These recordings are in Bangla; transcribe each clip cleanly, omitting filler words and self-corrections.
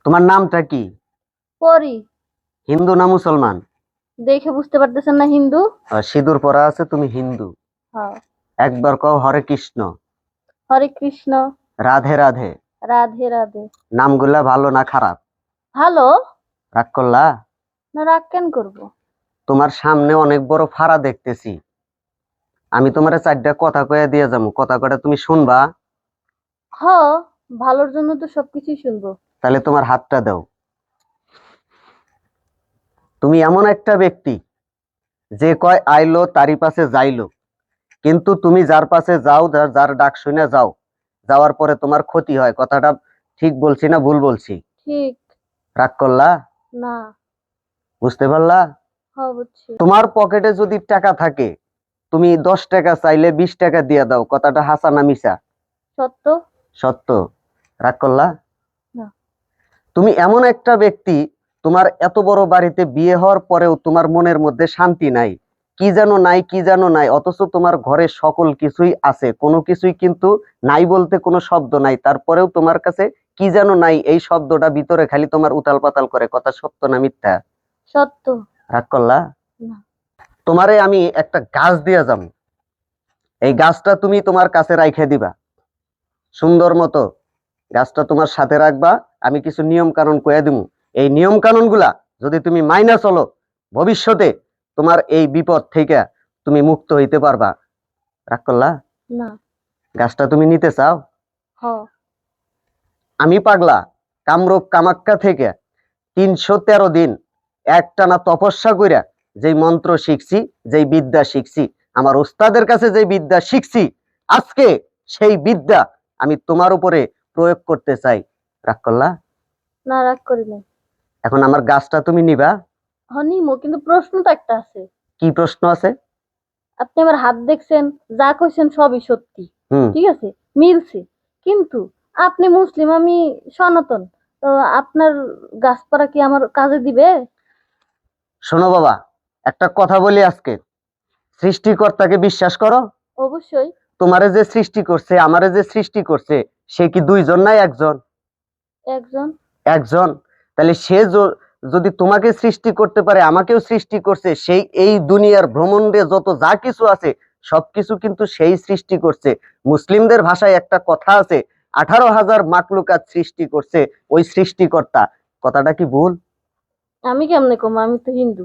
তোমার নামটা কি? পরি। হিন্দু না মুসলমান? দেখে বুঝতে পারতেছেন না হিন্দু? সিঁদুর পরা আছে, তুমি হিন্দু। হ্যাঁ। একবার কও হরে কৃষ্ণ। হরে কৃষ্ণ। রাধে রাধে। রাধে রাধে। নামগুলা ভালো না খারাপ? ভালো। রাগ করলা? না, রাগ কেন করবো? তোমার সামনে অনেক বড় ফাড়া দেখতেছি। আমি তোমারে চারটা কথা কয়ে দিয়ে যাবো, কথা কটা তুমি শুনবা? হ, ভালোর জন্য তো সবকিছুই শুনবো। তাহলে তোমার হাতটা দাও। তুমি এমন একটা ব্যক্তি যে কয় আইলো তারই পাশে যাইলো, কিন্তু তুমি যার পাশে যাও, যার ডাক শুনে যাও, যাওয়ার পরে তোমার ক্ষতি হয়। কথাটা ঠিক বলছি না ভুল বলছি? ঠিক। রাগ করলা? না। বুঝতে পারলা? হ, বুঝছি। তোমার পকেটে যদি টাকা থাকে, তুমি 10 টাকা চাইলে 20 টাকা দিয়ে দাও। কথাটা হাসা না মিছা? সত্য। সত্য। রাগ করলা? না। তুমি এমন একটা ব্যক্তি, তোমার এত বড় বাড়িতে বিয়ে হওয়ার পরেও তোমার মনের মধ্যে শান্তি নাই, কি যেন নাই কি যেন নাই, অথচ তোমার ঘরে সকল কিছুই আছে, কোনো কিছুই কিন্তু নাই বলতে কোনো শব্দ নাই, তারপরেও তোমার কাছে কি যেন নাই, এই শব্দটা ভিতরে খালি তোমার উতাল পাতাল করে। কথা সত্য না মিথ্যা? সত্য। রাগ করলা? না। তোমারে আমি একটা গাছ দিয়ে যাবো, এই গাছটা তুমি তোমার কাছে রাইখে দিবা সুন্দর মতো। গাছটা তোমার সাথে রাখবা। আমি কিছু নিয়ম কানুন কয়ে দিব, এই নিয়ম কানুন গুলা যদি তুমি মাইনা চলো, ভবিষ্যতে তোমার এই বিপদ থেকে তুমি মুক্ত হইতে পারবা। রাগ করলা? না। গাছটা তুমি নিতে চাও? হ। আমি পাগলা কামরূপ কামাখ্যা থেকে 313 দিন একটানা তপস্যা কইরা যেই মন্ত্র শিখছি, যেই বিদ্যা শিখছি, আমার ওস্তাদের কাছে যে বিদ্যা শিখছি, আজকে সেই বিদ্যা আমি তোমার উপরে প্রয়োগ করতে চাই। রাগ করলা? না, রাগ করি নাই। এখন আমার গাছটা তুমি নিবা? হ, নিমো, কিন্তু প্রশ্ন তো একটা আছে। কি প্রশ্ন আছে? আপনি আমার হাত দেখছেন, যা কইছেন সবই সত্যি, হুম। ঠিক আছে, মিলছে। কিন্তু আপনি মুসলিম, আমি সনাতন, তো আপনার গাছপালা কি আমার কাজে দিবে? শোনো বাবা, একটা কথা বলি আজকে, সৃষ্টিকর্তাকে বিশ্বাস করো? অবশ্যই। তোমারে যে সৃষ্টি করছে, আমারে যে সৃষ্টি করছে, সে কি দুইজন নাই একজন? একজন। একজন। তাহলে সে যদি তোমাকে সৃষ্টি করতে পারে, আমাকেও সৃষ্টি করছে, সেই এই দুনিয়ার ভ্রমণে যত যা কিছু আছে সবকিছু কিন্তু সেই সৃষ্টি করছে। মুসলিমদের ভাষায় একটা কথা আছে, 18,000 মাকলুকাত সৃষ্টি করছে ওই সৃষ্টিকর্তা। কথাটা কি ভুল? আমি কেমনে কম, আমি তো হিন্দু।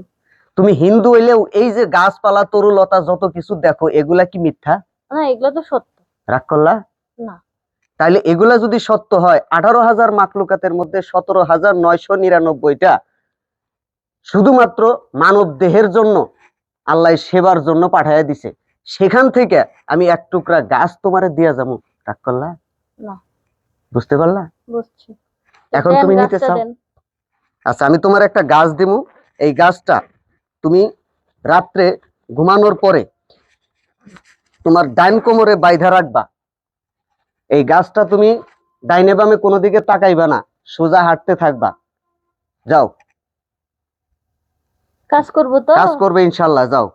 তুমি হিন্দু হইলেও এই যে গাছপালা তরুলতা যত কিছু দেখো, এগুলা কি মিথ্যা? না, এগুলো তো সত্য। রাগ করলা? না। তাইলে এগুলা যদি সত্য হয়, 18,000 মাকলুকাতের মধ্যে 17,999টা শুধুমাত্র মানব দেহের জন্য আল্লাহ সেবার জন্য পাঠাইয়া দিছে, সেখান থেকে আমি এক টুকরা গাছ তোমারে দিয়া যাবো। রাগ করলা? না। বুঝতে পারলা? বুঝছি। এখন দেন, তুমি নিতে গাছটা চাও? দেন। আচ্ছা, আমি তোমার একটা গাছ দিমু। এই গাছটা তুমি রাত্রে ঘুমানোর পরে তোমার ডাইন কোমরে বাইধা রাখবা। এই গাছটা তুমি ডাইনে বামে কোনো দিকে তাকাইবা না, সোজা হাঁটতে থাকবা। যাও। কাজ করবো তো? কাজ করবে ইনশাল্লাহ, যাও।